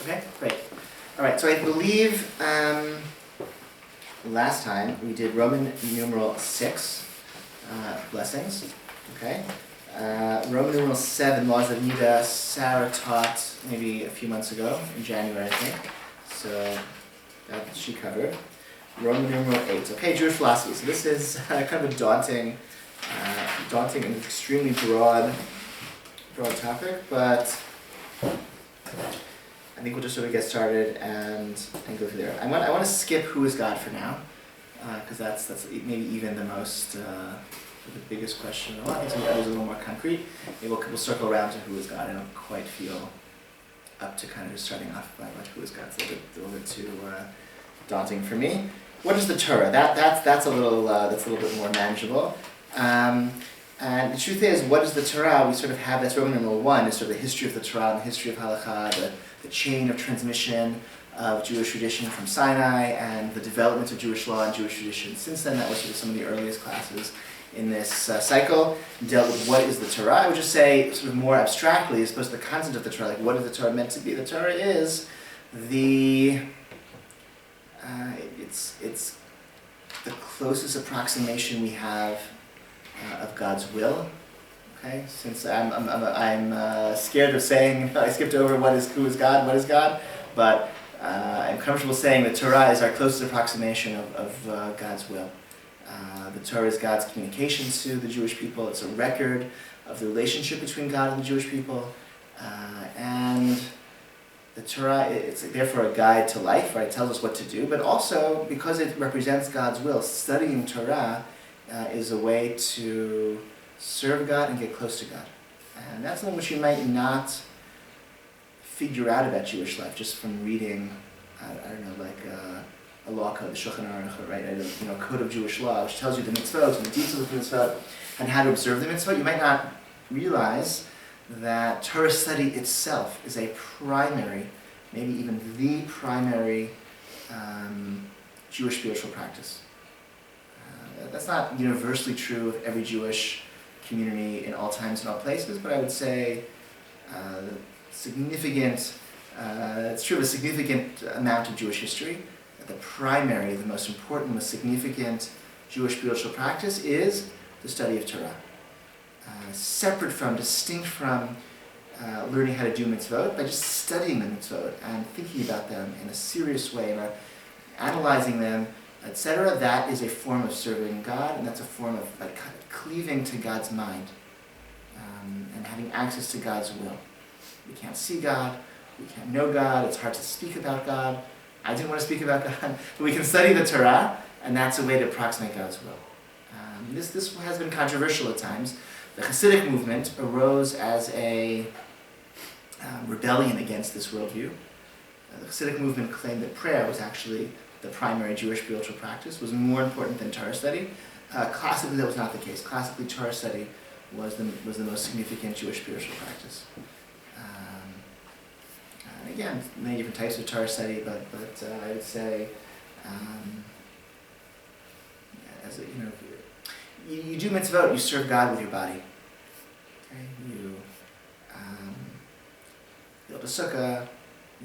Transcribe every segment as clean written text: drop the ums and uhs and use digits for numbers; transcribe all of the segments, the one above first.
Okay, great. All right, so I believe last time we did Roman numeral 6, blessings. Okay. Roman numeral 7, laws of Nida, Sarah taught maybe a few months ago, in January, I think. So that she covered. Roman numeral 8. Okay, Jewish philosophy. So this is kind of a daunting and extremely broad topic, but I think we'll just sort of get started and go through there. I want to skip who is God for now, because that's maybe even the most the biggest question. I think some of the others are a little more concrete. Maybe we'll circle around to who is God. I don't quite feel up to kind of just starting off by who is God. It's a little bit too daunting for me. What is the Torah? That's a little bit more manageable. And the truth is, what is the Torah? We sort of have, that's Roman numeral 1, is sort of the history of the Torah, and the history of Halakha, the chain of transmission of Jewish tradition from Sinai, and the development of Jewish law and Jewish tradition. Since then, that was sort of some of the earliest classes in this cycle, dealt with what is the Torah. I would just say, sort of more abstractly, as opposed to the content of the Torah, like what is the Torah meant to be? The Torah is it's the closest approximation we have of God's will. Okay, since I'm scared of saying I skipped over who is God, what is God, but I'm comfortable saying the Torah is our closest approximation of God's will. The Torah is God's communication to the Jewish people. It's a record of the relationship between God and the Jewish people, and the Torah, it's therefore a guide to life, right? It tells us what to do, but also because it represents God's will, studying Torah is a way to serve God and get close to God. And that's something which you might not figure out about Jewish life just from reading, I don't know, like a law code, the Shulchan Aruch, right? A code of Jewish law, which tells you the mitzvot and the details of the mitzvot and how to observe the mitzvot. You might not realize that Torah study itself is a primary, maybe even the primary Jewish spiritual practice. That's not universally true of every Jewish community in all times and all places, but I would say it's true of a significant amount of Jewish history. The primary, the most important, most significant Jewish spiritual practice is the study of Torah. Distinct from learning how to do mitzvot, by just studying the mitzvot and thinking about them in a serious way, and analyzing them, etc. That is a form of serving God, and that's a form of cleaving to God's mind and having access to God's will. We can't see God, we can't know God, it's hard to speak about God. I didn't want to speak about God, but we can study the Torah, and that's a way to approximate God's will. This has been controversial at times. The Hasidic movement arose as a rebellion against this worldview. The Hasidic movement claimed that prayer was actually the primary Jewish spiritual practice, was more important than Torah study. Classically, that was not the case. Classically, Torah study was the most significant Jewish spiritual practice. And again, many different types of Torah study, but I would say, you do mitzvot, you serve God with your body. Okay? You build a sukkah,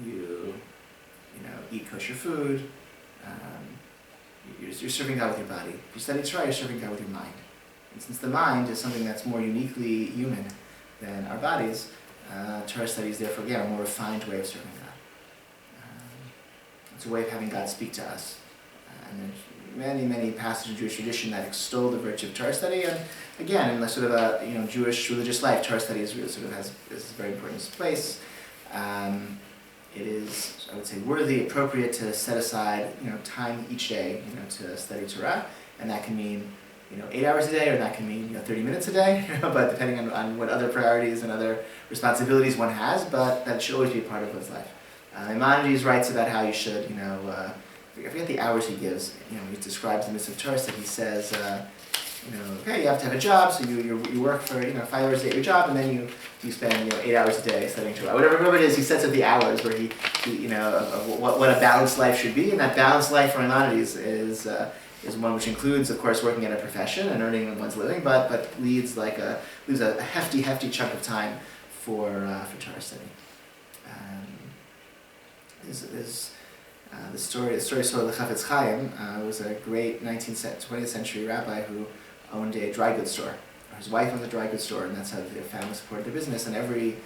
you eat kosher food. You're serving God with your body. If you study Torah, you're serving God with your mind. And since the mind is something that's more uniquely human than our bodies, Torah study is therefore, again, a more refined way of serving God. It's a way of having God speak to us. And there's many, many passages of Jewish tradition that extol the virtue of Torah study. And again, in sort of a Jewish religious life, Torah study is really has a very important place. It is, I would say, worthy, appropriate to set aside, time each day, to study Torah, and that can mean, 8 hours a day, or that can mean, 30 minutes a day, but depending on what other priorities and other responsibilities one has, but that should always be a part of one's life. Maimonides writes about how you should, I forget the hours he gives, he describes the mitzvah of Torah, that he says, okay, you have to have a job, so you work for 5 hours a day at your job, and then you spend 8 hours a day studying Torah. Whatever it is, he sets up the hours where he of what a balanced life should be, and that balanced life for Maimonides is one which includes, of course, working at a profession and earning one's living, but leaves a hefty chunk of time for Torah study. There's the story of the Chafetz Chaim was a great 20th century rabbi who owned a dry goods store. His wife owned a dry goods store, and that's how their family supported their business. And every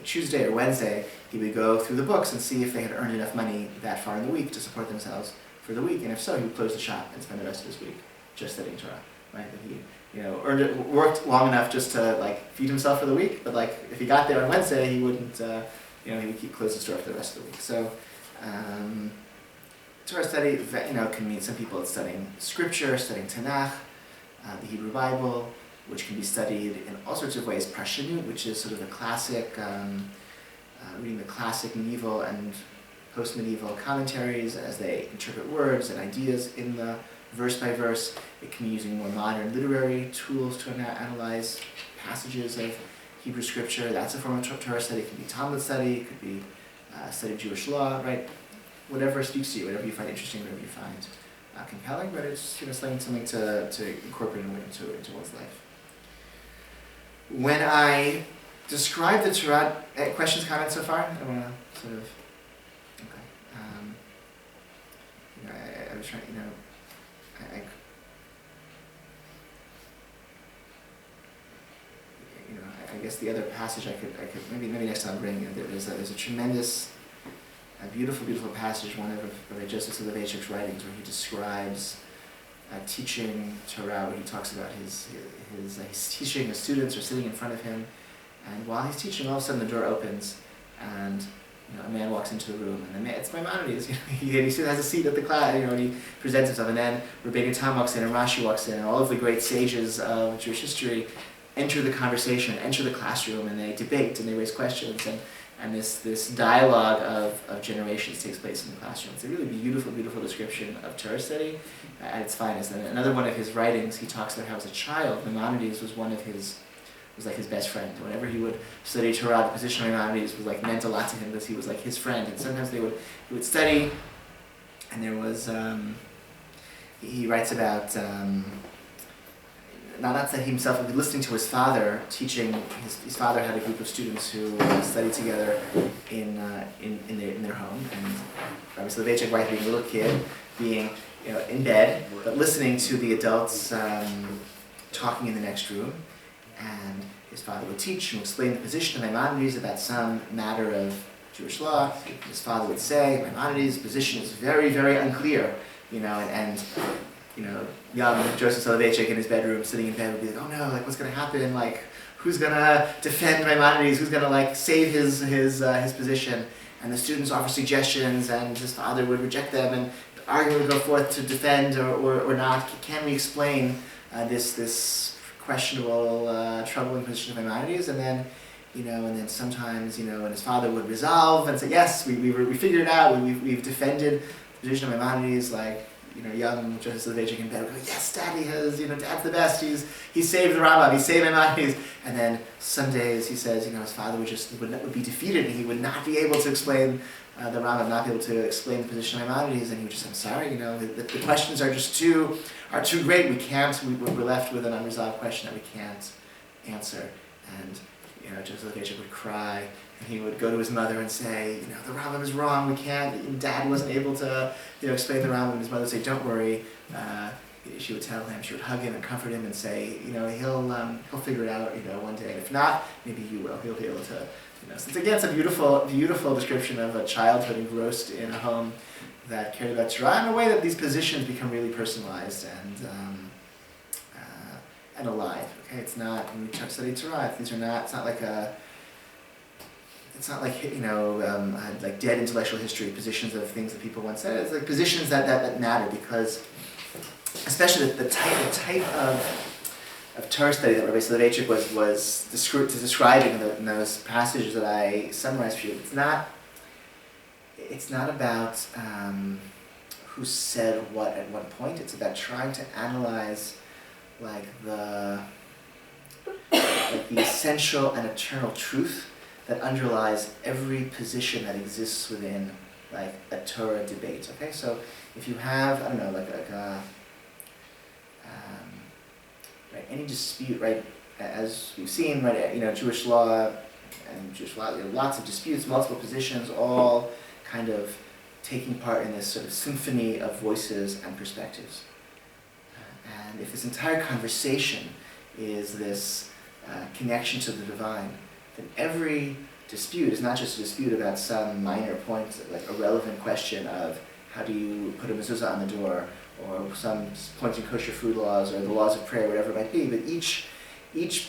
Tuesday or Wednesday, he would go through the books and see if they had earned enough money that far in the week to support themselves for the week. And if so, he would close the shop and spend the rest of his week just studying Torah. Right? That he, worked long enough just to feed himself for the week. But if he got there on Wednesday, he wouldn't. He would close the store for the rest of the week. So. Torah study, can mean some people it's studying scripture, studying Tanakh, the Hebrew Bible, which can be studied in all sorts of ways. Parshanut, which is sort of the classic, reading the classic medieval and post-medieval commentaries as they interpret words and ideas in the verse by verse. It can be using more modern literary tools to analyze passages of Hebrew scripture. That's a form of Torah study. It can be Talmud study. It could be study of Jewish law, right? Whatever speaks to you, whatever you find interesting, whatever you find compelling, but it's something to incorporate into one's life. When I describe the Torah, questions, comments so far? I want to sort of, okay. I was trying, I guess the other passage I could maybe next time bring. There's a tremendous, a beautiful passage, one of Rabbi Joseph Soloveitchik's writings, where he describes teaching Torah, where he talks about his he's teaching the students are sitting in front of him, and while he's teaching, all of a sudden the door opens, and a man walks into the room, and it's Maimonides. He still has a seat at the class, and he presents himself, and then Rabbeinu Tam walks in, and Rashi walks in, and all of the great sages of Jewish history enter the conversation, enter the classroom, and they debate and they raise questions, and this dialogue of generations takes place in the classroom. It's a really beautiful description of Torah study at its finest. And another one of his writings, he talks about how as a child, Maimonides was like his best friend. Whenever he would study Torah, the position of Maimonides was meant a lot to him because he was his friend. And sometimes he would study, and there was he writes about. Not that he himself would be listening to his father teaching. His father had a group of students who studied together in their home, and Rabbi Soloveitchik, right, being a little kid, being in bed, but listening to the adults talking in the next room, and his father would teach and explain the position of Maimonides about some matter of Jewish law. His father would say, Maimonides' position is very, very unclear, and young Joseph Soloveitchik in his bedroom, sitting in bed, would be oh no, what's going to happen? Who's going to defend Maimonides? Who's going to save his position? And the students offer suggestions, and his father would reject them, and the argument would go forth to defend or not. Can we explain this questionable, troubling position of Maimonides? And then sometimes and his father would resolve and say, yes, we figured it out. We've defended the position of Maimonides, young Joseph Soloveitchik in bed would go, yes, Daddy Dad's the best. He saved the Rambam. He saved Maimonides. And then some days he says, his father would be defeated, and he would not be able to explain the Rambam, not be able to explain the position of Maimonides, and he would just, I'm sorry, the questions are just too great. We're left with an unresolved question that we can't answer. And Joseph Soloveitchik would cry. And he would go to his mother and say, the Rambam is wrong, we can't, Dad wasn't able to, explain the Rambam. And his mother would say, don't worry. She would tell him, she would hug him and comfort him and say, he'll figure it out, one day. If not, maybe you will. He'll be able to, So it's a beautiful description of a childhood engrossed in a home that cared about Torah in a way that these positions become really personalized and alive. Okay, it's not, when we study Torah, it's not like dead intellectual history, positions of things that people once said. It's positions that matter, because especially the type of Torah study that Rabbi Soloveitchik was describing in those passages that I summarized for you. It's not about who said what at what point. It's about trying to analyze the essential and eternal truth that underlies every position that exists within a Torah debate. Okay, so if you have any dispute, right, as we've seen, right, Jewish law, and Jewish law, lots of disputes, multiple positions, all kind of taking part in this sort of symphony of voices and perspectives. And if this entire conversation is this connection to the divine, then every dispute is not just a dispute about some minor point, like a relevant question of how do you put a mezuzah on the door, or some point in kosher food laws, or the laws of prayer, whatever it might be, but each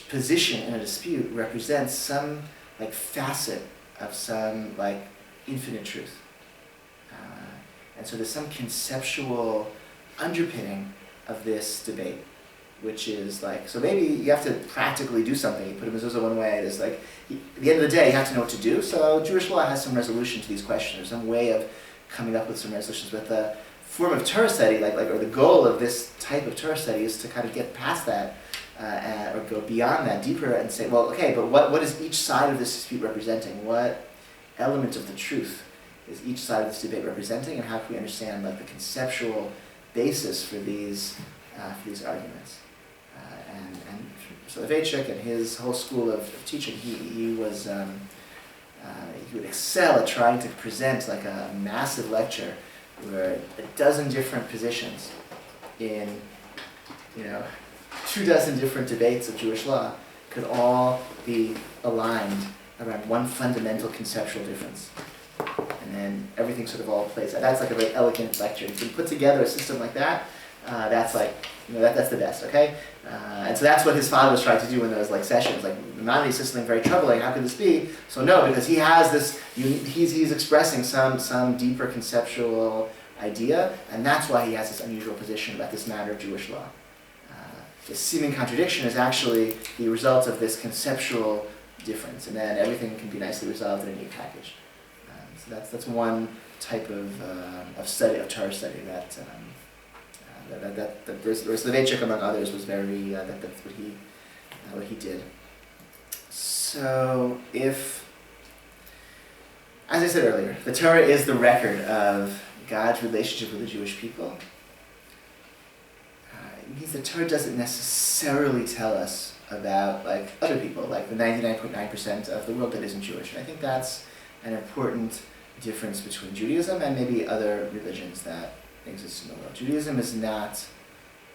position in a dispute represents some like facet of some like infinite truth. And so there's some conceptual underpinning of this debate, which is like, so maybe you have to practically do something. You put a mezuzah one way, there's like, at the end of the day, you have to know what to do. So Jewish law has some resolution to these questions, or some way of coming up with some resolutions. But the form of Torah study, or the goal of this type of Torah study is to kind of get past that, or go beyond that, deeper, and say, well, okay, but what is each side of this dispute representing? What element of the truth is each side of this debate representing, and how can we understand like the conceptual basis for these arguments? And so Soloveitchik and his whole school of teaching, he was he would excel at trying to present like a massive lecture where a dozen different positions in 24 different debates of Jewish law could all be aligned around one fundamental conceptual difference. And then everything sort of all plays out. That's like a very elegant lecture. If you can put together a system like that, that's like, that's the best, okay? And so that's what his father was trying to do in those like sessions. Like, Maimonides says something very troubling. How could this be? So no, because he has this, he's expressing some deeper conceptual idea, and that's why he has this unusual position about this matter of Jewish law. The seeming contradiction is actually the result of this conceptual difference, and then everything can be nicely resolved in a neat package. So that's one type of study, of Torah study that Soloveitchik, among others, was very that's what he did. So if, as I said earlier, the Torah is the record of God's relationship with the Jewish people, it means the Torah doesn't necessarily tell us about like other people, like the 99.9% of the world that isn't Jewish. And I think that's an important difference between Judaism and maybe other religions that exist in the world. Judaism is not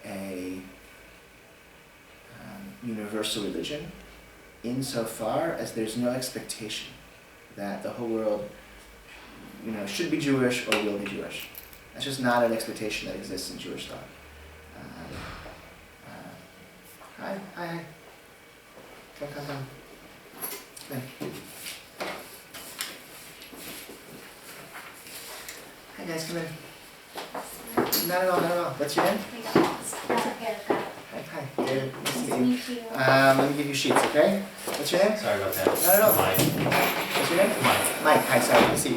a universal religion insofar as there's no expectation that the whole world should be Jewish or will be Jewish. That's just not an expectation that exists in Jewish thought. Hi. Come. Hi guys, come in. Not at all. What's your name? That's okay. Hi, David. Nice to meet you. Let me give you sheets, okay? What's your name? Sorry about that. Not at all. Mike. What's your name? Mike. Hi, sorry. Let me see.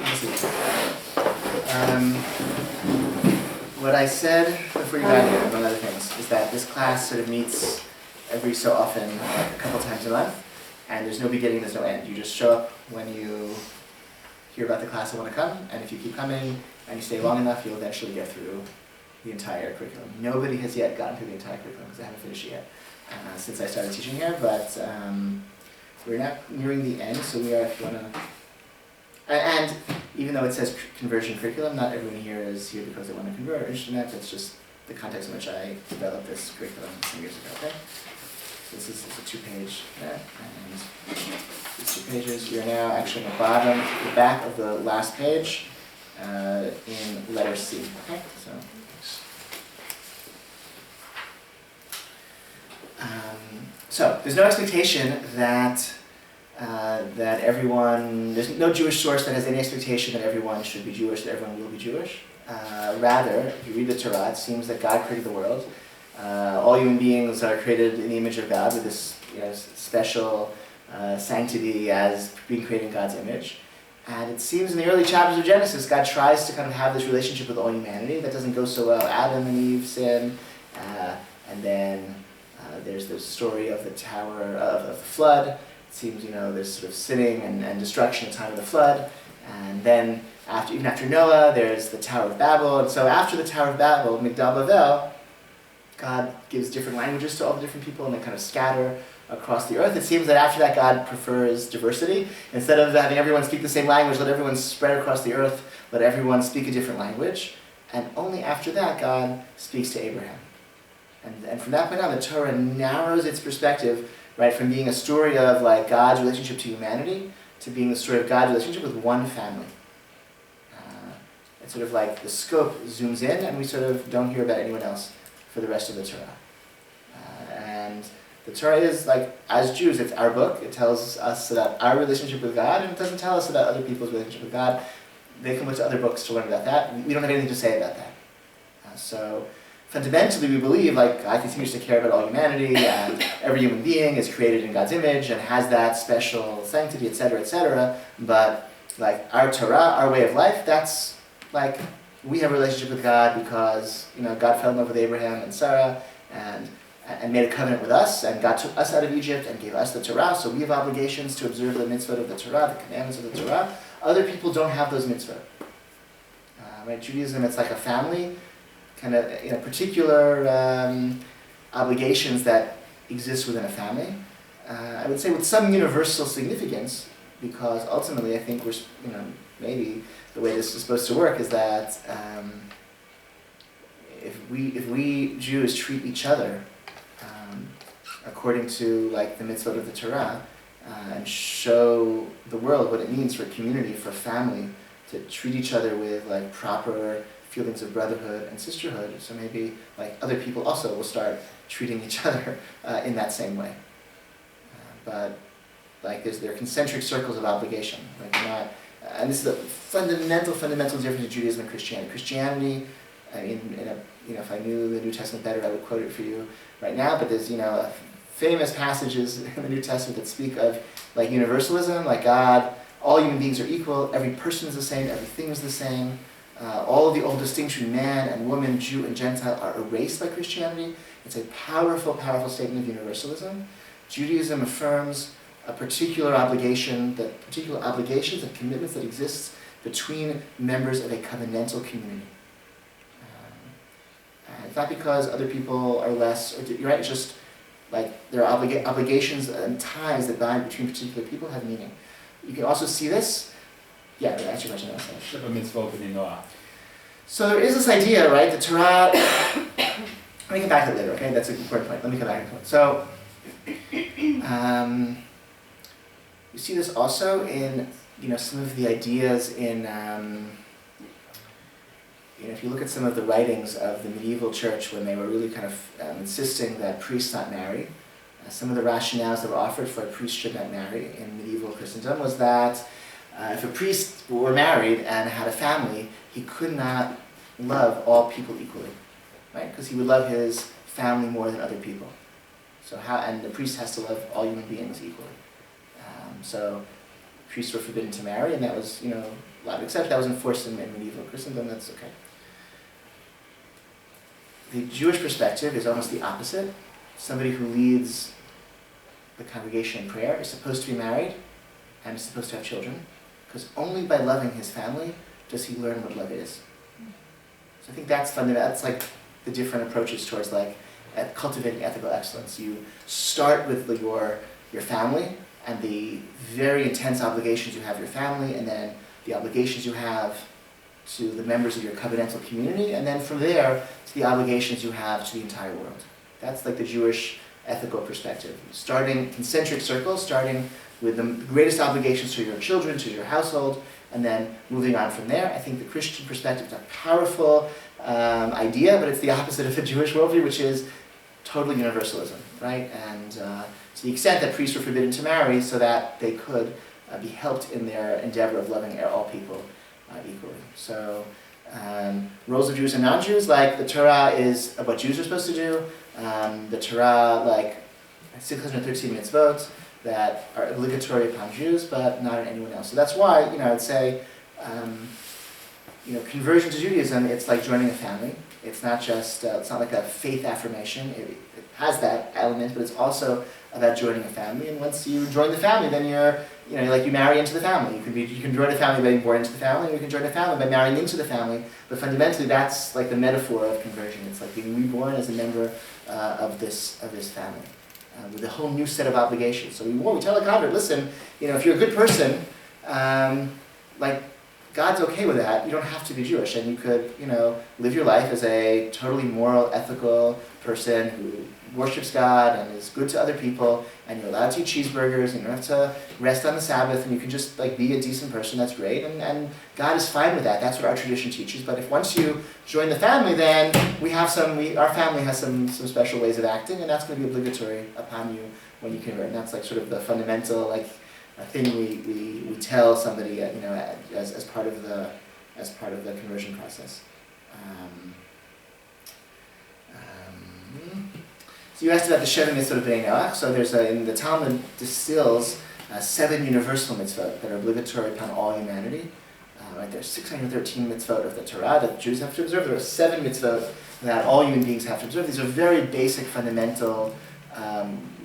What I said before you got here, among other things, is that this class sort of meets every so often, like a couple times a month, and there's no beginning, there's no end. You just show up when you hear about the class and want to come, and if you keep coming and you stay long enough, you'll eventually get through the entire curriculum. Nobody has yet gotten through the entire curriculum because I haven't finished it yet since I started teaching here, but we're now nearing the end, so we are, if you want to... And even though it says conversion curriculum, not everyone here is here because they want to convert or interested in that. That's just the context in which I developed this curriculum some years ago, okay? So this is a 2-page net, and these 2 pages, you're now actually on the back of the last page in letter C, okay? So there's no expectation that everyone, there's no Jewish source that has any expectation that everyone should be Jewish, that everyone will be Jewish. Rather, if you read the Torah, it seems that God created the world. All human beings are created in the image of God with this special sanctity as being created in God's image. And it seems in the early chapters of Genesis, God tries to kind of have this relationship with all humanity. That doesn't go so well. Adam and Eve sin, and then there's the story of the tower of the flood. It seems, there's sort of sinning and destruction at the time of the flood. And then, even after Noah, there's the Tower of Babel. And so after the Tower of Babel, Migdal Bavel, God gives different languages to all the different people, and they kind of scatter across the earth. It seems that after that God prefers diversity. Instead of having everyone speak the same language, let everyone spread across the earth, let everyone speak a different language. And only after that God speaks to Abraham. And from that point on, the Torah narrows its perspective, right, from being a story of like God's relationship to humanity to being the story of God's relationship with one family. It's sort of like the scope zooms in and we sort of don't hear about anyone else for the rest of the Torah. And the Torah is like, as Jews, it's our book. It tells us about our relationship with God, and it doesn't tell us about other people's relationship with God. They can look to other books to learn about that. We don't have anything to say about that. So fundamentally, we believe like God continues to care about all humanity, and every human being is created in God's image and has that special sanctity, etc., etc. But like our Torah, our way of life, that's like we have a relationship with God because God fell in love with Abraham and Sarah and made a covenant with us, and God took us out of Egypt and gave us the Torah, so we have obligations to observe the mitzvot of the Torah, the commandments of the Torah. Other people don't have those mitzvot. Right? Judaism, it's like a family, kind of particular obligations that exist within a family. I would say with some universal significance, because ultimately I think we're, maybe the way this is supposed to work is that if we Jews treat each other according to like the mitzvot of the Torah, and show the world what it means for community, for family, to treat each other with like proper feelings of brotherhood and sisterhood. So maybe like other people also will start treating each other in that same way. But like there are concentric circles of obligation. Like you're not, and this is a fundamental difference in Judaism and Christianity. Christianity, I mean, if I knew the New Testament better, I would quote it for you right now. But there's famous passages in the New Testament that speak of like universalism, like God, all human beings are equal, every person is the same, everything is the same. All of the old distinction, man and woman, Jew and Gentile, are erased by Christianity. It's a powerful, powerful statement of universalism. Judaism affirms a particular obligations and commitments that exist between members of a covenantal community. It's not because other people are less, or you're right, it's just like there are obligations and ties that bind between particular people have meaning. You can also see this. Yeah, that's your question. So there is this idea, right? The Torah. Let me come back to it later. Okay, that's an important point. Let me come back to it. So you see this also in some of the ideas in. If you look at some of the writings of the medieval church when they were really kind of insisting that priests not marry, some of the rationales that were offered for a priest should not marry in medieval Christendom was that if a priest were married and had a family, he could not love all people equally, right? Because he would love his family more than other people. And the priest has to love all human beings equally. So priests were forbidden to marry, and that was, allowed to accept. That was enforced in medieval Christendom. That's okay. The Jewish perspective is almost the opposite. Somebody who leads the congregation in prayer is supposed to be married and is supposed to have children, because only by loving his family does he learn what love is. So I think that's fundamental. That's like the different approaches towards like cultivating ethical excellence. You start with your family and the very intense obligations you have to your family, and then the obligations you have to the members of your covenantal community, and then from there to the obligations you have to the entire world. That's like the Jewish ethical perspective. Starting concentric circles, starting with the greatest obligations to your children, to your household, and then moving on from there. I think the Christian perspective is a powerful idea, but it's the opposite of the Jewish worldview, which is total universalism, right? And to the extent that priests were forbidden to marry so that they could be helped in their endeavor of loving all people equally. So roles of Jews and non-Jews, like the Torah is what Jews are supposed to do. The Torah, like 613 mitzvot that are obligatory upon Jews, but not on anyone else. So that's why, I would say, conversion to Judaism, it's like joining a family. It's not just, it's not like a faith affirmation. It has that element, but it's also about joining a family. And once you join the family, then you're, you marry into the family. You can join a family by being born into the family, or you can join a family by marrying into the family. But fundamentally, that's like the metaphor of conversion. It's like being reborn as a member of this family. with a whole new set of obligations. So we tell a convert, listen, if you're a good person, like God's okay with that. You don't have to be Jewish, and you could, live your life as a totally moral, ethical person who worships God and is good to other people, and you're allowed to eat cheeseburgers, and you don't have to rest on the Sabbath, and you can just be a decent person. That's great, and God is fine with that. That's what our tradition teaches. But if once you join the family, then our family has some special ways of acting, and that's going to be obligatory upon you when you convert. And that's sort of the fundamental thing we tell somebody as part of the conversion process. So you asked about the Sheva mitzvot of Bnei Noach. So there's in the Talmud distills 7 universal mitzvot that are obligatory upon all humanity. There's 613 mitzvot of the Torah that Jews have to observe. There are 7 mitzvot that all human beings have to observe. These are very basic, fundamental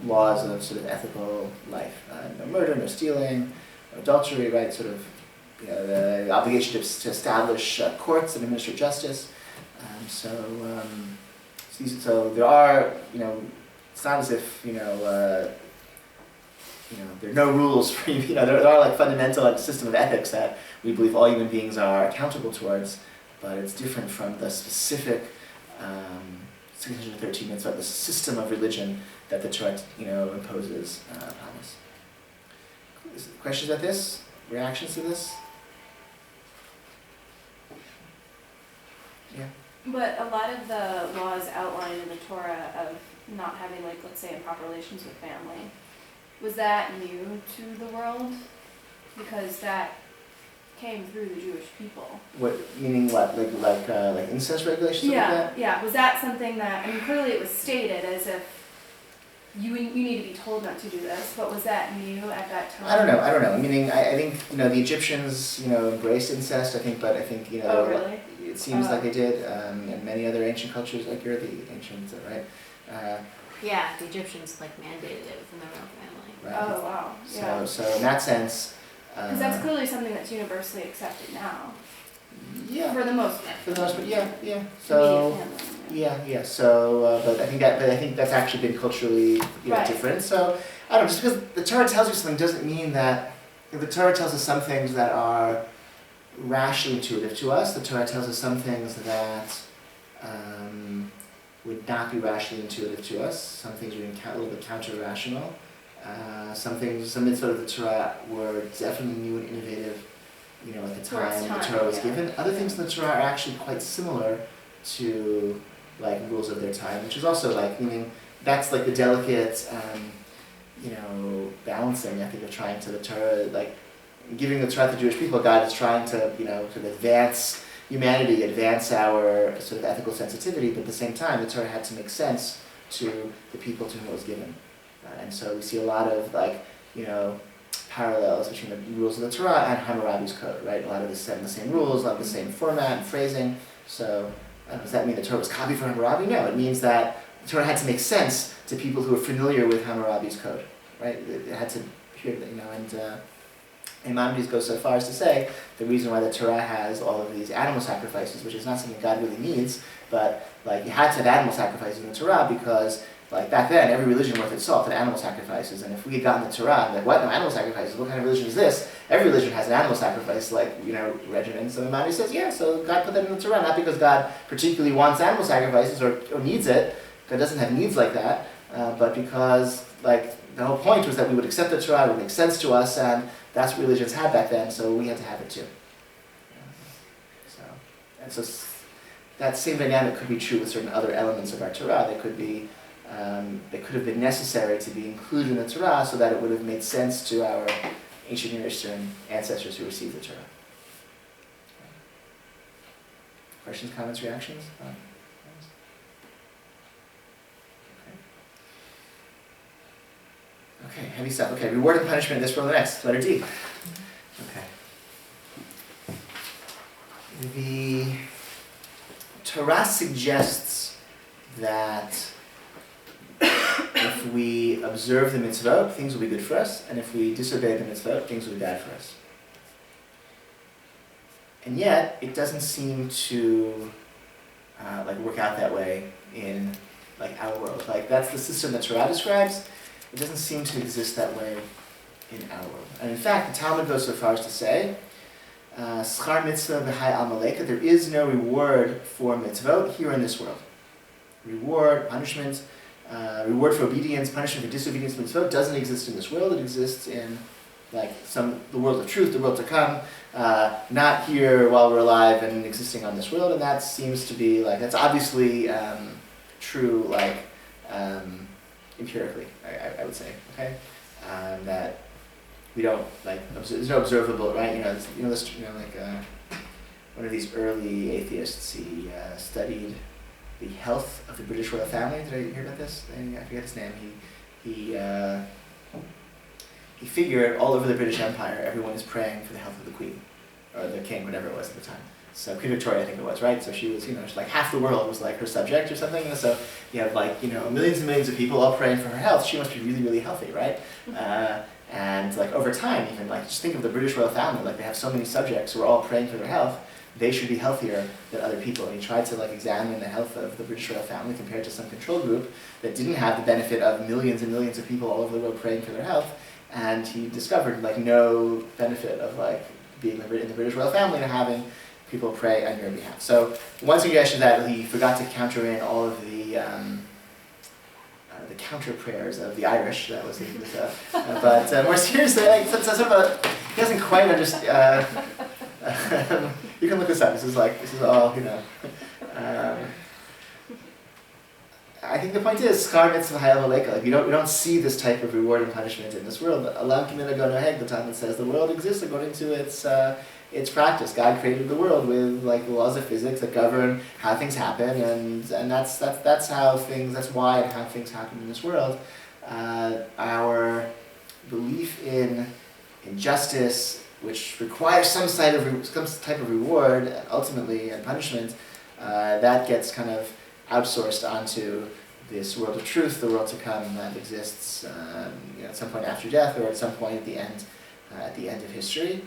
laws of sort of ethical life. No murder, no stealing, no adultery, right? Sort of the obligation to establish courts and administer justice. So there are, it's not as if, there are no rules for you. There are fundamental system of ethics that we believe all human beings are accountable towards, but it's different from the specific 613 mitzvot, the system of religion that the Torah, imposes upon us. Questions about this? Reactions to this? Yeah. But a lot of the laws outlined in the Torah of not having, let's say, improper relations with family, was that new to the world? Because that came through the Jewish people. What, meaning what? Like incest regulations? Yeah. Was that something that, clearly it was stated as if you need to be told not to do this, but was that new at that time? I don't know. Meaning, I think, the Egyptians, embraced incest, but I think, Oh, really? It seems like they did, and many other ancient cultures, you're the ancient, right? Yeah, the Egyptians mandated it within the royal family. Right. Oh, wow. Yeah. So in that sense... Because that's clearly something that's universally accepted now. Yeah. For the most part. For the most part, yeah. So... Yeah. So, but I think that's actually been culturally right. different. So, I don't know, just because the Torah tells you something doesn't mean that... If the Torah tells us some things that are rationally intuitive to us, the Torah tells us some things that would not be rationally intuitive to us. Some things are a little bit counter-rational. Some mitzvot of the Torah were definitely new and innovative, at the time the Torah was given. Other things in the Torah are actually quite similar to rules of their time, which is also meaning that's the delicate, balancing, I think, of trying to the Torah, giving the Torah to Jewish people. God is trying to, sort of advance humanity, advance our sort of ethical sensitivity, but at the same time, the Torah had to make sense to the people to whom it was given. And so we see a lot of parallels between the rules of the Torah and Hammurabi's code, right? A lot of the same rules, a lot of the same format and phrasing. So does that mean the Torah was copied from Hammurabi? No, it means that the Torah had to make sense to people who were familiar with Hammurabi's code, right? It had to hear that, and Maimonides goes so far as to say the reason why the Torah has all of these animal sacrifices, which is not something God really needs, but you had to have animal sacrifices in the Torah because back then, every religion worth its salt had animal sacrifices, and if we had gotten the Torah, what? No, animal sacrifices? What kind of religion is this? Every religion has an animal sacrifice, regimen. So Maimonides says, yeah, so God put that in the Torah, not because God particularly wants animal sacrifices or needs it. God doesn't have needs like that, but because, the whole point was that we would accept the Torah, it would make sense to us, and that's what religions had back then, so we had to have it too. So that same dynamic could be true with certain other elements of our Torah. They could have been necessary to be included in the Torah so that it would have made sense to our ancient Near Eastern ancestors who received the Torah. Questions, comments, reactions? Okay, heavy stuff. Okay, reward and punishment in this world and the next. Letter D. Okay. The Torah suggests that if we observe the mitzvot, things will be good for us, and if we disobey the mitzvot, things will be bad for us. And yet, it doesn't seem to work out that way in our world. That's the system that Torah describes. it doesn't seem to exist that way in our world. And in fact, the Talmud goes so far as to say, Schar mitzvah v'hai al maleka, there is no reward for mitzvot here in this world. Reward, punishment, reward for obedience, punishment for disobedience to mitzvot doesn't exist in this world. It exists in the world of truth, the world to come, not here while we're alive and existing on this world. And that seems to be that's obviously true, empirically, I would say, okay? That we don't, there's no observable, right? One of these early atheists, he studied the health of the British royal family. Did I hear about this? I forget his name. He figured all over the British Empire, everyone is praying for the health of the Queen, or the King, whatever it was at the time. So Queen Victoria, I think it was, right? So she was, half the world was her subject or something. So you have millions and millions of people all praying for her health. She must be really, really healthy, right? And over time, even just think of the British royal family. They have so many subjects who are all praying for their health. They should be healthier than other people. And he tried to examine the health of the British royal family compared to some control group that didn't have the benefit of millions and millions of people all over the world praying for their health. And he discovered no benefit of being in the British royal family and having people pray on your behalf. So one suggestion that he forgot to counter in all of the counter prayers of the Irish. That was but more seriously, he doesn't quite understand. You can look this up. This is all I think the point is, schar mitzvah hayal maleka. We don't see this type of reward and punishment in this world. Alam kimina go noheg. The Talmud says the world exists according to its practice. God created the world with the laws of physics that govern how things happen, and that's how things. That's why and how things happen in this world. Our belief in justice, which requires some type of reward, ultimately, and punishment, that gets kind of outsourced onto this world of truth, the world to come that exists at some point after death, or at some point at the end of history.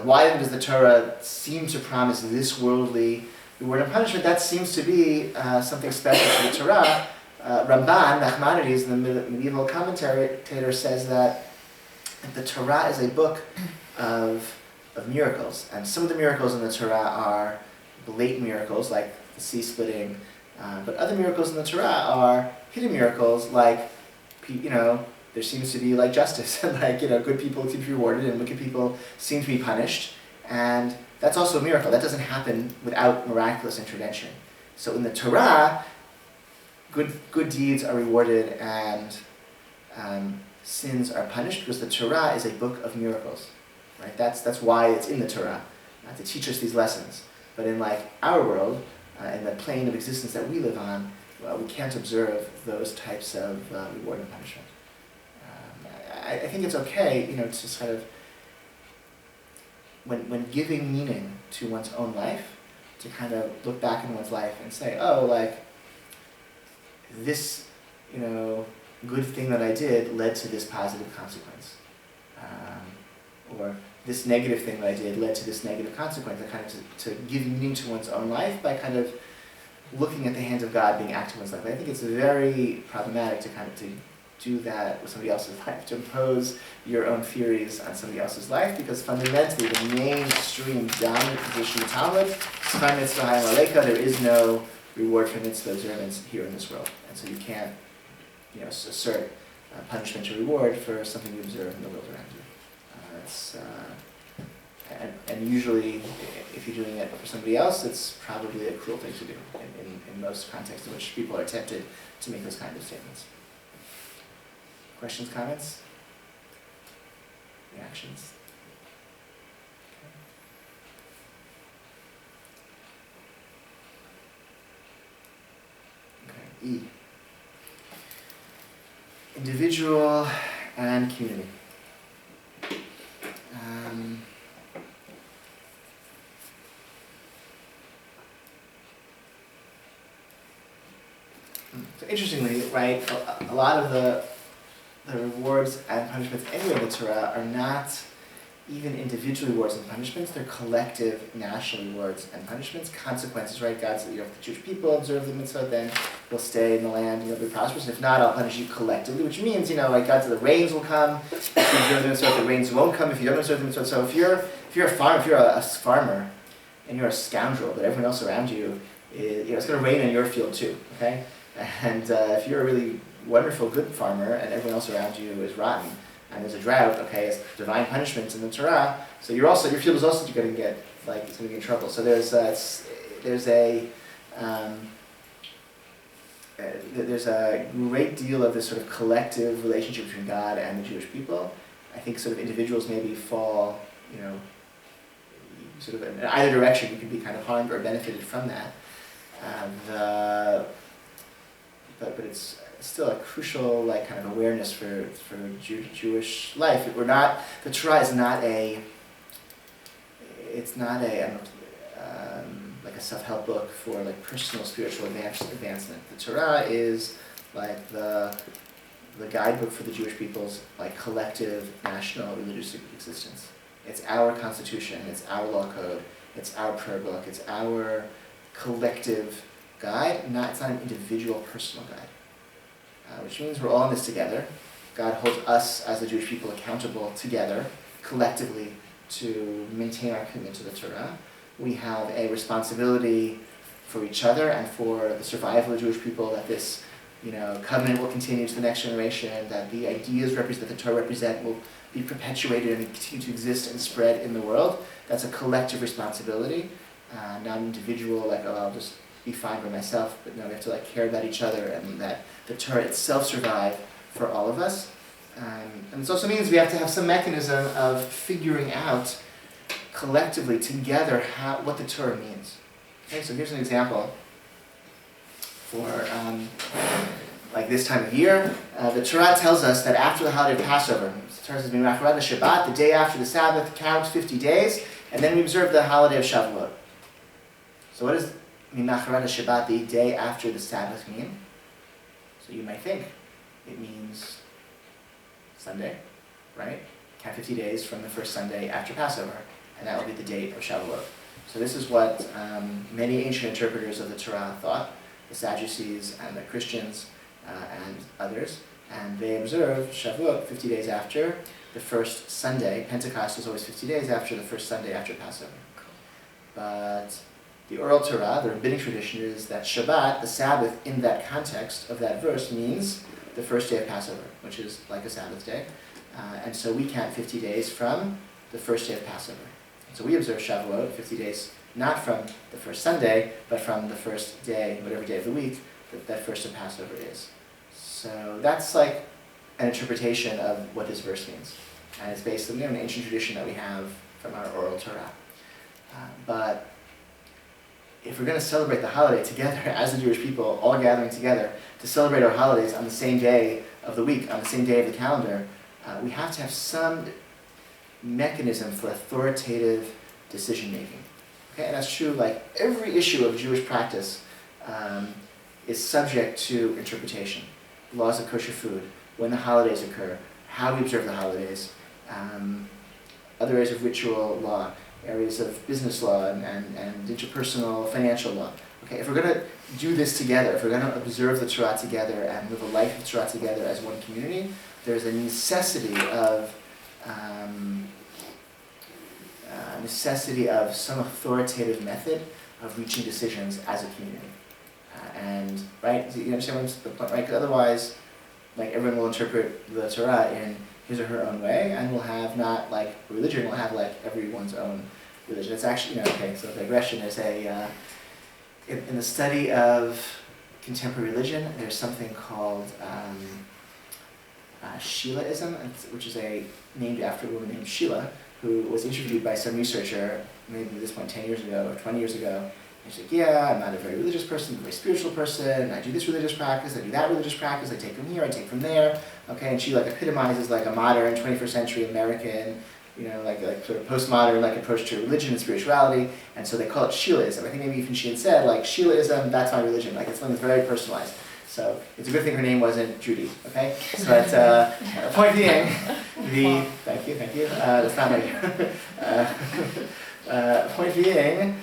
Why then does the Torah seem to promise this worldly reward and punishment? That seems to be something special to the Torah. Ramban, Nachmanides, the medieval commentator, says that the Torah is a book of miracles, and some of the miracles in the Torah are blatant miracles, like the sea splitting, but other miracles in the Torah are hidden miracles, there seems to be justice, and good people seem to be rewarded and wicked people seem to be punished, and that's also a miracle. That doesn't happen without miraculous intervention. So in the Torah, good deeds are rewarded and sins are punished, because the Torah is a book of miracles, right? That's why it's in the Torah, to teach us these lessons. But in our world, in the plane of existence that we live on, we can't observe those types of reward and punishment. I think it's okay, to sort of, when giving meaning to one's own life, to kind of look back in one's life and say, this, good thing that I did led to this positive consequence. Or this negative thing that I did led to this negative consequence. And kind of to give meaning to one's own life by kind of looking at the hands of God being active in one's life. I think it's very problematic to kind of to do that with somebody else's life, to impose your own theories on somebody else's life, because fundamentally the mainstream dominant position of Talmud, schar mitzvah hayal maleka, there is no reward for mitzvah observance here in this world. And so you can't assert punishment or reward for something you observe in the world around you. And usually, if you're doing it for somebody else, it's probably a cruel thing to do in most contexts in which people are tempted to make those kinds of statements. Questions, comments? Reactions? Okay. E. Individual and community. So interestingly, right, a lot of the rewards and punishments anyway in the Torah are not even individual rewards and punishments, they're collective national rewards and punishments, consequences, right? God said, if the Jewish people observe the mitzvah, then you'll stay in the land, you'll be prosperous. If not, I'll punish you collectively, which means, like God said, the rains will come. If you observe the mitzvah, the rains won't come if you don't observe the mitzvah. So if you're a farmer, and you're a scoundrel, but everyone else around you, it's going to rain in your field too, okay? And if you're a really wonderful, good farmer, and everyone else around you is rotten, and there's a drought, okay, it's divine punishment in the Torah, so your field is also going to get, it's going to get in trouble. So there's a great deal of this sort of collective relationship between God and the Jewish people. I think sort of individuals maybe fall, sort of in either direction. You can be kind of harmed or benefited from that. But it's still a crucial kind of awareness for Jewish life. The Torah is not a like a self-help book for personal spiritual advancement. The Torah is the guidebook for the Jewish people's collective national religious existence. It's our constitution, it's our law code, it's our prayer book, it's our collective guide, it's not an individual personal guide. Which means we're all in this together. God holds us as the Jewish people accountable together, collectively, to maintain our commitment to the Torah. We have a responsibility for each other and for the survival of the Jewish people, that this covenant will continue to the next generation, that the ideas that the Torah represent will be perpetuated and continue to exist and spread in the world. That's a collective responsibility, not individual, I'll just be fine by myself, but no, we have to care about each other, and that the Torah itself survive for all of us. And this also means we have to have some mechanism of figuring out collectively, together, what the Torah means. Okay, so here's an example for this time of year. The Torah tells us that after the holiday of Passover, the Torah says, "Minachrat Shabbat," the day after the Sabbath, count 50 days, and then we observe the holiday of Shavuot. So what does Minachrat Shabbat, the day after the Sabbath, mean? So you might think it means Sunday, right? Count 50 days from the first Sunday after Passover, and that will be the date of Shavuot. So this is what many ancient interpreters of the Torah thought, the Sadducees and the Christians and others, and they observe Shavuot 50 days after the first Sunday. Pentecost is always 50 days after the first Sunday after Passover. But the oral Torah, the rabbinic tradition, is that Shabbat, the Sabbath, in that context of that verse, means the first day of Passover, which is like a Sabbath day. And so we count 50 days from the first day of Passover. So we observe Shavuot 50 days, not from the first Sunday, but from the first day, whatever day of the week, that first of Passover is. So that's an interpretation of what this verse means. And it's based on an ancient tradition that we have from our oral Torah. But if we're going to celebrate the holiday together as the Jewish people, all gathering together to celebrate our holidays on the same day of the week, on the same day of the calendar, we have to have some mechanism for authoritative decision-making. Okay? And that's true, every issue of Jewish practice is subject to interpretation. Laws of kosher food, when the holidays occur, how we observe the holidays, other areas of ritual law, areas of business law and interpersonal financial law. Okay, if we're going to do this together, if we're going to observe the Torah together and live a life of the Torah together as one community, there's a necessity of some authoritative method of reaching decisions as a community. And right, you understand the point, right? Because otherwise, everyone will interpret the Torah in his or her own way, and we'll have not religion, we'll have everyone's own religion. It's actually, okay, so digression is in the study of contemporary religion, there's something called Sheilaism, which is named after a woman named Sheila, who was interviewed by some researcher, maybe at this point 10 years ago or 20 years ago. And she's like, yeah, I'm not a very religious person, I'm a very spiritual person, I do this religious practice, I do that religious practice, I take from here, I take from there. Okay, and she epitomizes a modern 21st century American, sort of postmodern approach to religion and spirituality, and so they call it Sheilaism. I think maybe even she had said Sheilaism, that's my religion, it's something that's very personalized. So it's a good thing her name wasn't Judy, okay? But point being, thank you, that's not my point being,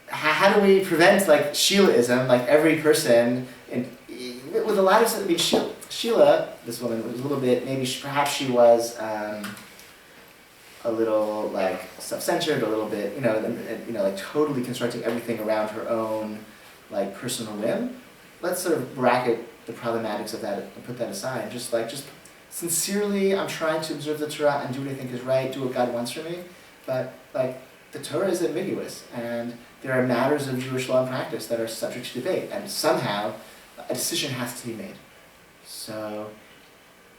how do we prevent like Sheilaism, like every person, with a lot of, I mean, Sheila, this woman was a little bit, perhaps she was a little like self-centered, a little bit, like totally constructing everything around her own like personal whim. Let's sort of bracket the problematics of that and put that aside. Just sincerely, I'm trying to observe the Torah and do what I think is right, do what God wants from me. But like the Torah is ambiguous, and there are matters of Jewish law and practice that are subject to debate, and somehow a decision has to be made. So,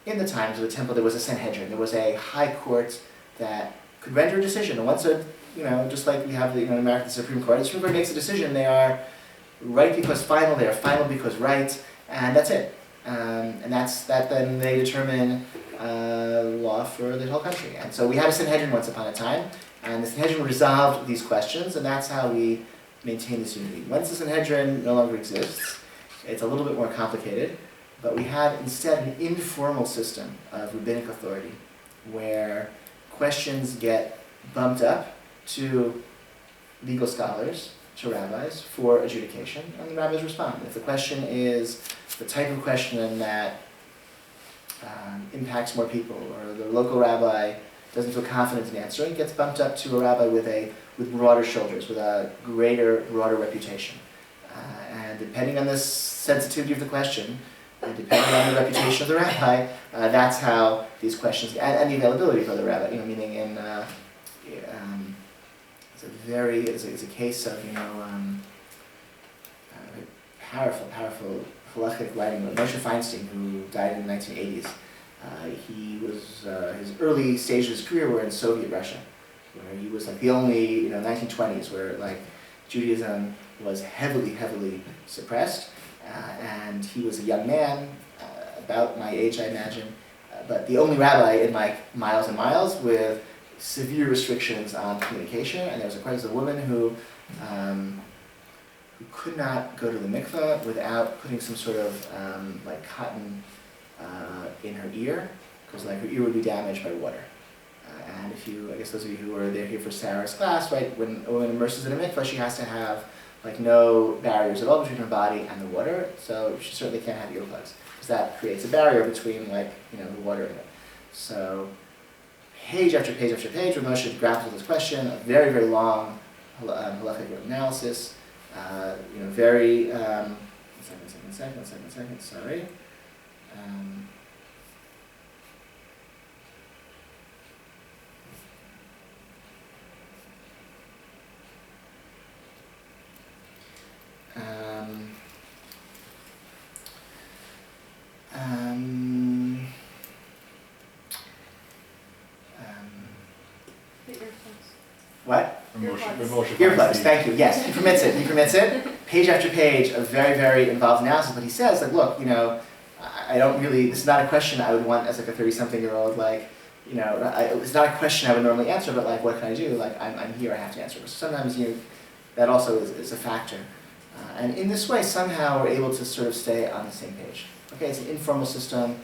in the times of the temple, there was a Sanhedrin, there was a high court that could render a decision. And once just like we have in America, the Supreme Court, the Supreme Court makes a decision, they are right because final, they are final because right, and that's it. And then they determine law for the whole country. And so we had a Sanhedrin once upon a time, and the Sanhedrin resolved these questions, and that's how we maintain this unity. Once the Sanhedrin no longer exists, it's a little bit more complicated, but we have instead an informal system of rabbinic authority where questions get bumped up to legal scholars, to rabbis, for adjudication, and the rabbis respond. If the question is the type of question that impacts more people, or the local rabbi doesn't feel confident in answering, it gets bumped up to a rabbi with broader shoulders, with a broader reputation. And depending on the sensitivity of the question, and depending on the reputation of the rabbi, that's how these questions, and the availability of the rabbi, meaning it's a case of, powerful halachic writing. Moshe Feinstein, who died in the 1980s, his early stages of his career were in Soviet Russia, where he was like the only, 1920s, where like Judaism was heavily suppressed, and he was a young man, about my age, I imagine, but the only rabbi in like miles and miles with severe restrictions on communication. And there was a woman who could not go to the mikveh without putting some sort of like cotton in her ear, because like her ear would be damaged by water. And I guess those of you who were there here for Sarah's class, right, when a woman immerses in a mikveh, she has to have like no barriers at all between her body and the water, so she certainly can't have earplugs, because that creates a barrier between like, the water and it. So page after page after page, Moshe grapples with this question, a very, very long halachic analysis, very, one second, sorry. What? Earplugs, thank you. Yes, he permits it. Page after page of very, very involved analysis. But he says, like, look, I don't really, this is not a question I would want as like a 30-something-year-old, like, it's not a question I would normally answer, but like, what can I do? Like, I'm here, I have to answer. So sometimes, that also is a factor. And in this way, somehow we're able to sort of stay on the same page. Okay, it's an informal system,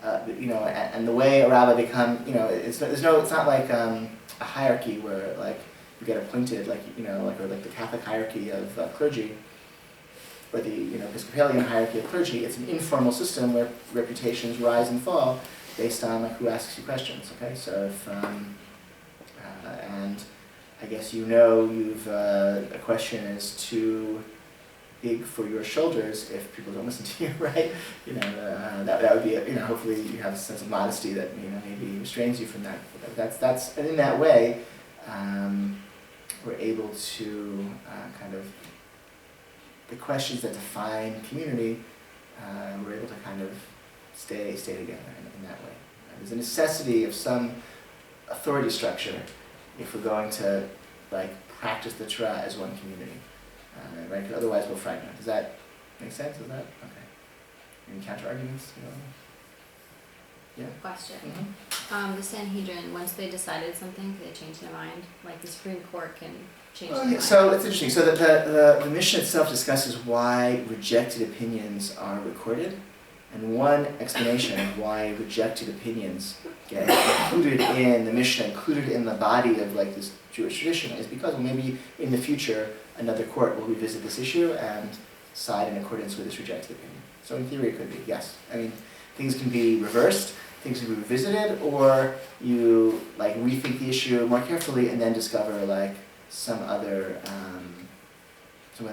and the way a rabbi it's not like a hierarchy where like you get appointed, like or like the Catholic hierarchy of clergy, or the Episcopalian hierarchy of clergy. It's an informal system where reputations rise and fall based on like who asks you questions. Okay, so if and I guess you've a question is too big for your shoulders if people don't listen to you, right? That would be hopefully you have a sense of modesty that maybe restrains you from that. That's and in that way, we're able to kind of the questions that define community. We're able to kind of stay together in that way. There's a necessity of some authority structure if we're going to like practice the Torah as one community, right? Because otherwise we'll fragment. Does that make sense? Is that okay? Any counter arguments? Yeah. Question. Mm-hmm. The Sanhedrin, once they decided something, could they change their mind? Like the Supreme Court can change their mind. So it's interesting. So the mission itself discusses why rejected opinions are recorded. And one explanation of why rejected opinions get included in the Mishnah, included in the body of like this Jewish tradition, is because maybe in the future another court will revisit this issue and side in accordance with this rejected opinion. So in theory it could be, yes. I mean, things can be reversed, things can be revisited, or you like rethink the issue more carefully and then discover like some other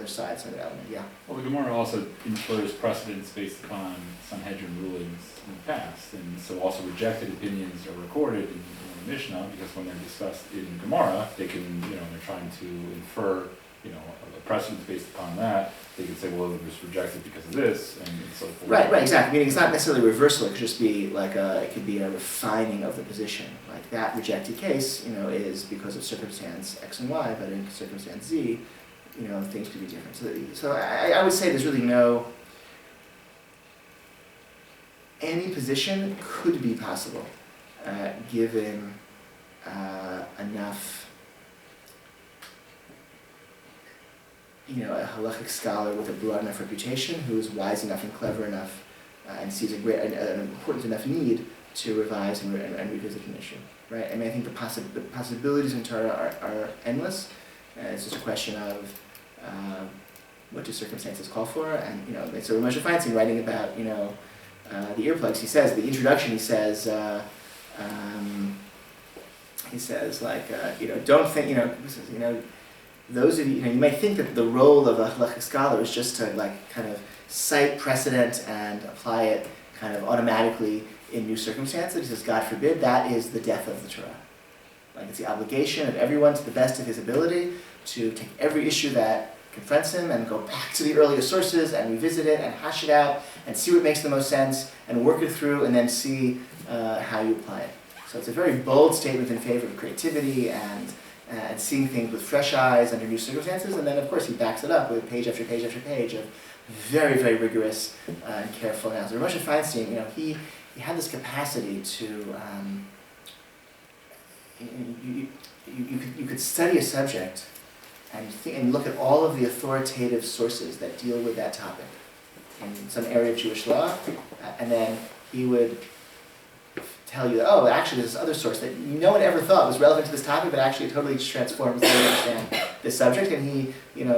side, some other element. Yeah. Well, the Gemara also infers precedents based upon Sanhedrin rulings in the past, and so also rejected opinions are recorded in the Mishnah, because when they're discussed in Gemara, they can, they're trying to infer, a precedent based upon that. They can say, well, it was rejected because of this, and so forth. Right, exactly. Meaning it's not necessarily reversal, it could just be like it could be a refining of the position. Like that rejected case, is because of circumstance X and Y, but in circumstance Z, things could be different. So I would say there's really any position could be possible, given enough, a halachic scholar with a broad enough reputation who is wise enough and clever enough and sees an important enough need to revise and revisit an issue. Right? I mean, I think the possibilities in Torah are endless. It's just a question of what do circumstances call for, and so Moshe Feinstein writing about the earplugs, he says the introduction. He says don't think those of you you might think that the role of a halachic scholar is just to kind of cite precedent and apply it kind of automatically in new circumstances. He says, God forbid, that is the death of the Torah. It's the obligation of everyone to the best of his ability to take every issue that confronts him and go back to the earlier sources and revisit it and hash it out and see what makes the most sense and work it through and then see how you apply it. So it's a very bold statement in favor of creativity and seeing things with fresh eyes under new circumstances, and then of course he backs it up with page after page after page of very, very rigorous and careful analysis. Moshe Feinstein, he had this capacity to you could study a subject and look at all of the authoritative sources that deal with that topic in some area of Jewish law, and then he would tell you, oh, actually there's this other source that no one ever thought was relevant to this topic, but actually it totally transforms the way you understand this subject. And he,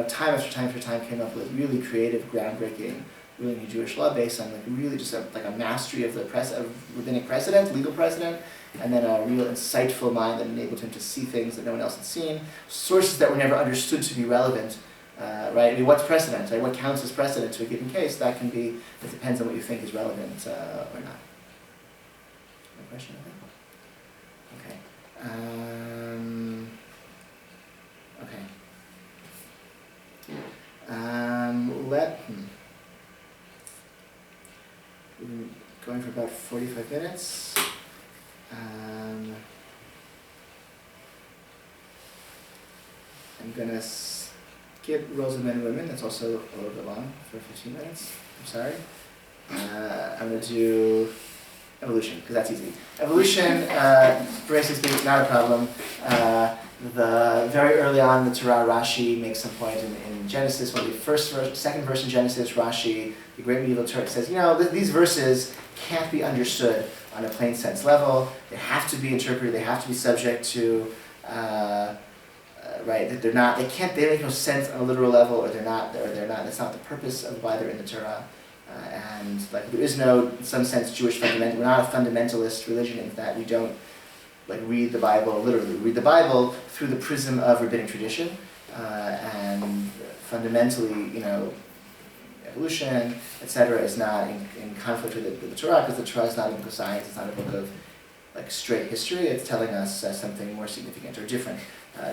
time after time after time came up with really creative, groundbreaking, really new Jewish law based on really just a mastery of of rabbinic precedent, legal precedent, and then a real insightful mind that enabled him to see things that no one else had seen, sources that were never understood to be relevant. Right? I mean, what's precedent? Right? What counts as precedent to a given case? That can be, it depends on what you think is relevant or not. Question, I think. We've been going for about 45 minutes. I'm gonna skip roles of men and women. That's also a little bit long for 15 minutes. I'm sorry. I'm gonna do evolution, because that's easy. Evolution, basically speaking, not a problem. Very early on in the Torah, Rashi makes some point in Genesis, one of the second verse in Genesis, Rashi, the great medieval Turk, says, these verses can't be understood on a plain sense level. They have to be interpreted. They have to be subject to, right? That they make no sense on a literal level, or they're not. That's not the purpose of why they're in the Torah. And there is no, in some sense, Jewish fundamental. We're not a fundamentalist religion in that we don't read the Bible literally. We read the Bible through the prism of rabbinic tradition, and fundamentally, evolution, etc., is not in conflict with the Torah, because the Torah is not a book of science. It's not a book of straight history. It's telling us something more significant or different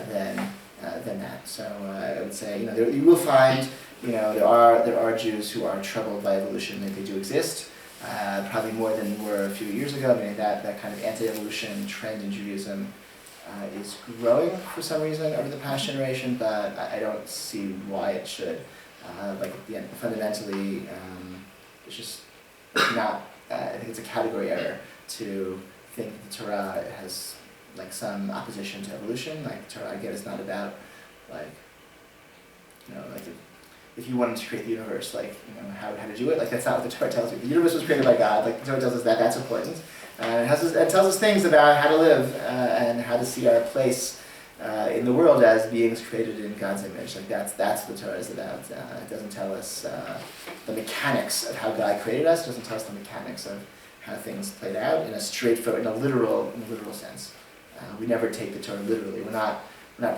than that. So I would say, you will find. There are Jews who are troubled by evolution, that they do exist, probably more than were a few years ago. I mean, that kind of anti-evolution trend in Judaism is growing for some reason over the past generation, but I don't see why it should. Fundamentally, it's just not, I think it's a category error. to think that the Torah has like some opposition to evolution. Like Torah, again, is not about like, like if you wanted to create the universe, like, how to do it, like that's not what the Torah tells you. The universe was created by God, like the Torah tells us that, that's important. It tells us things about how to live and how to see our place in the world as beings created in God's image. Like that's what the Torah is about. It doesn't tell us the mechanics of how God created us. It doesn't tell us the mechanics of how things played out in a straightforward, in a literal sense. We never take the Torah literally. We're not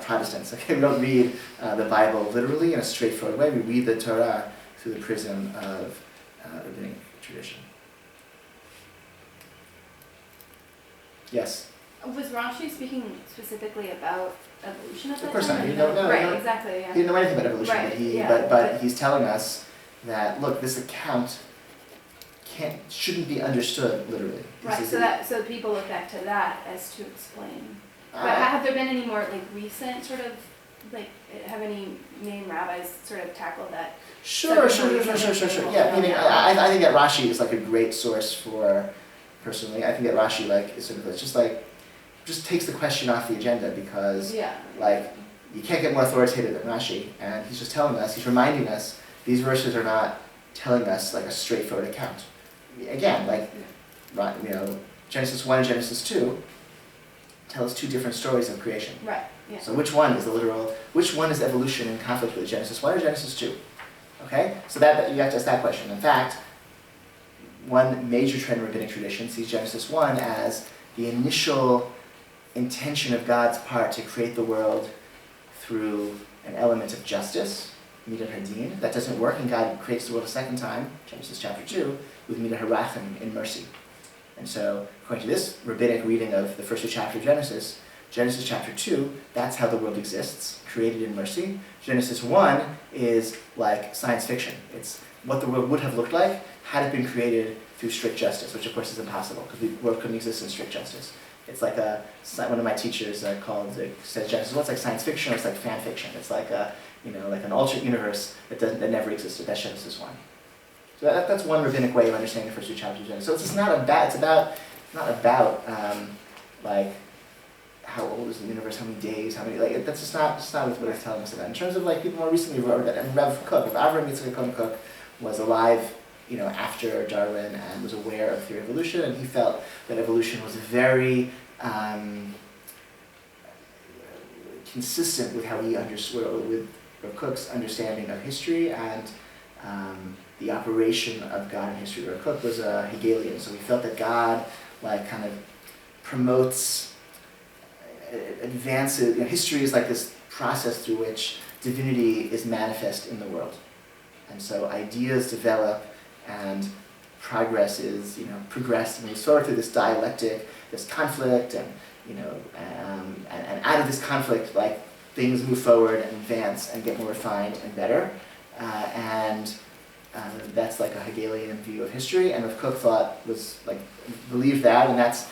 Protestants. Okay, we don't read the Bible literally in a straightforward way. We read the Torah through the prism of rabbinic tradition. Yes. Was Rashi speaking specifically about evolution at that time? Of course not. Right, exactly. Yeah. He didn't know anything about evolution, Right, but he's telling us that look, this account shouldn't be understood literally. Right. So people look back to that as to explain. But have there been any more like recent sort of have any main rabbis sort of tackled that? Sure. Yeah, meaning I think that Rashi is like a great source for. Personally, I think that Rashi is sort of just takes the question off the agenda because you can't get more authoritative than Rashi, and he's just telling us, he's reminding us these verses are not telling us like a straightforward account. Again, Genesis 1 and Genesis 2 tell us two different stories of creation. Right. Yeah. So which one is the literal? Which one is evolution in conflict with Genesis 1 or Genesis 2? Okay, so that you have to ask that question. In fact, one major trend in rabbinic tradition sees Genesis 1 as the initial intention of God's part to create the world through an element of justice, midah hadin. That doesn't work, and God creates the world a second time, Genesis chapter 2, with midah harachim, in mercy. And so, according to this rabbinic reading of the first two chapters of Genesis chapter 2, that's how the world exists, created in mercy. Genesis 1 is like science fiction. It's what the world would have looked like had it been created through strict justice, which of course is impossible, because the world couldn't exist in strict justice. It's like one of my teachers says Genesis, well, it's like science fiction or it's like fan fiction. It's like like an alternate universe that never existed. That's Genesis 1. So that's one rabbinic way of understanding the first two chapters of Genesis. So it's not about how old is the universe, how many days, that's just not what it's telling us about. In terms of people more recently wrote that, and Rav Avram Yitzchak Cohen was alive after Darwin and was aware of theory of evolution, and he felt that evolution was very consistent with how he understood, with Rav Kook's understanding of history and the operation of God in history. Rav Kook was a Hegelian, so he felt that God kind of promotes, advances. History is like this process through which divinity is manifest in the world. And so ideas develop and progress is, progressed, and we sort through this dialectic, this conflict, and and out of this conflict, things move forward and advance and get more refined and better, and that's like a Hegelian view of history. And Rav Kook believed that, and that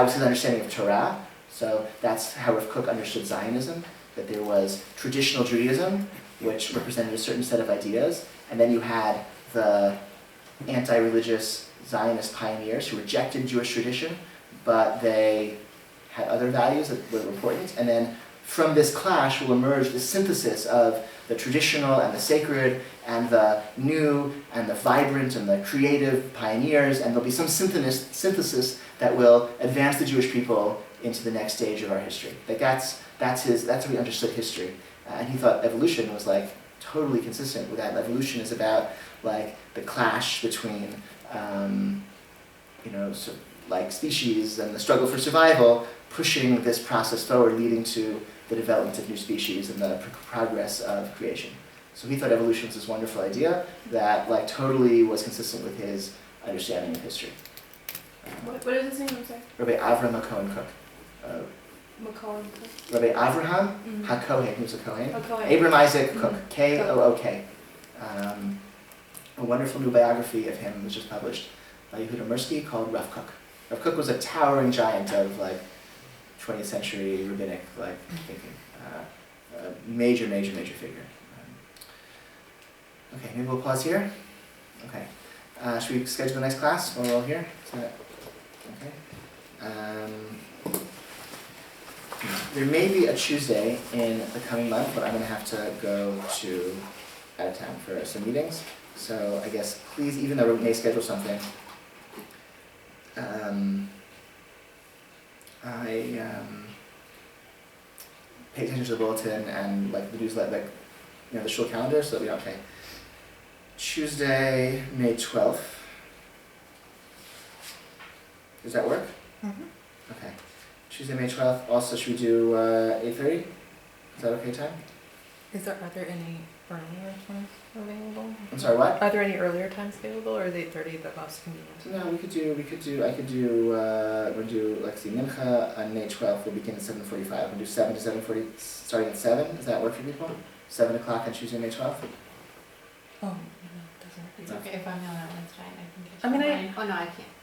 was his understanding of Torah. So that's how Rav Kook understood Zionism, that there was traditional Judaism, which represented a certain set of ideas, and then you had the anti-religious Zionist pioneers who rejected Jewish tradition, but they had other values that were important, and then from this clash will emerge the synthesis of the traditional and the sacred, and the new and the vibrant and the creative pioneers, and there'll be some synthesis that will advance the Jewish people into the next stage of our history. That's how he understood history. And he thought evolution was totally consistent with that. Evolution is about the clash between species and the struggle for survival, pushing this process forward, leading to the development of new species and the progress of creation. So he thought evolution was this wonderful idea that totally was consistent with his understanding of history. What is his name? I'm sorry. Rabbi Avram Cohen Cook. Rabbi Avraham HaKohen, he was a Kohen. Abram Isaac Cook, Kook. A wonderful new biography of him was just published by Yehuda Mirsky called Rav Kook. Rav Kook was a towering giant of 20th century rabbinic thinking. A major figure. Okay, maybe we'll pause here. Okay. Should we schedule the next class while we're all here? Okay. There may be a Tuesday in the coming month, but I'm going to have to go out of town for some meetings. So I guess please, even though we may schedule something, pay attention to the bulletin and like the newsletter, like the shul calendar, so that we okay. Tuesday, May 12th. Does that work? Okay. Tuesday, May 12th. Also, should we do 8:30? Is that okay time? Are there any earlier times available? I'm sorry, what? Are there any earlier times available, or is 8:30 the most convenient? No, I could do, we'll do, like, see, Mincha on May 12th will begin at 7:45. We'll do 7 to 7:40, starting at 7. Does that work for people? 7 o'clock on Tuesday, May 12th? Oh, no, it doesn't work. It's okay if I'm on that Wednesday, I can catch I mean, mine. Oh, no, I can't.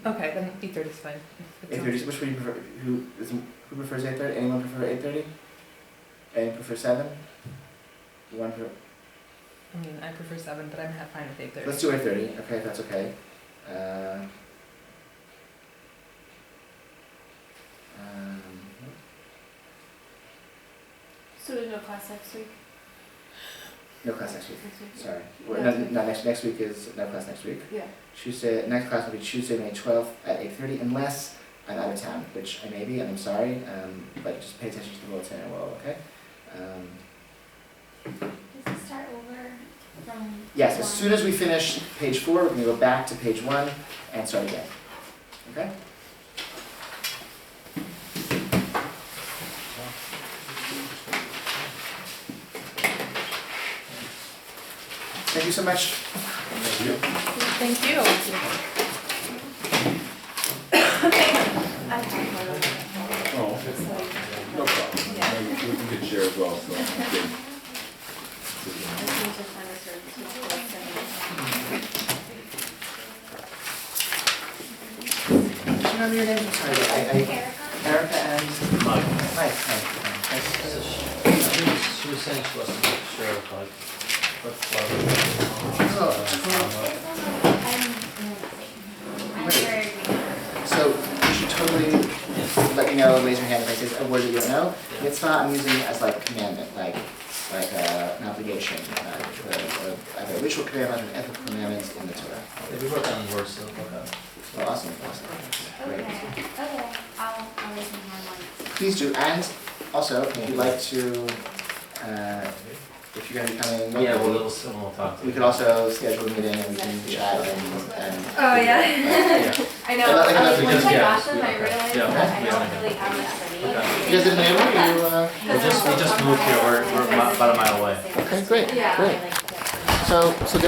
Okay, then 8:30 is fine. If it's 8:30, which one do you prefer? Who prefers 8:30? Anyone prefer 8:30? Anyone prefer 7? One prefer? I mean, I prefer 7, but I'm fine with 8:30. Let's do 8:30, okay, if that's okay. So there's no class next week? No class next week, Next week? sorry. Yeah. Next week is no class next week. Yeah. Next class will be Tuesday, May 12th at 8:30, unless I'm out of town, which I may be, and I'm sorry, but just pay attention to the bulletin and we'll, okay? Does it start over from? Yes, as soon as we finish page 4, we're going to go back to page 1 and start again. Okay? Thank you so much. Thank you. Oh, no problem. We can share as well, so. I just need to find a certain Did you know your name? I'm sorry, Erica and Mike. Hi. She was saying she wasn't sure if like what I'm very So you should totally let me know, raise your hand if I say a word that you don't know. Mitzvah, I'm using it as like commandment, like an obligation, either a ritual commandment or an ethical commandment in the Torah. Yeah, we work on words, so okay. Well, awesome. Great. okay. I'll raise my hand once. Please do, and also, if you'd like to, if you're going to be coming Yeah, locally, we'll talk to we you. could also schedule a meeting and we can chat and Oh, yeah. Yeah. I know, I like that once I because, got them, I realized yeah, that I yeah. don't really have much for me. you guys didn't know you, We just moved here, we're about a mile away. okay, great, Yeah. great. So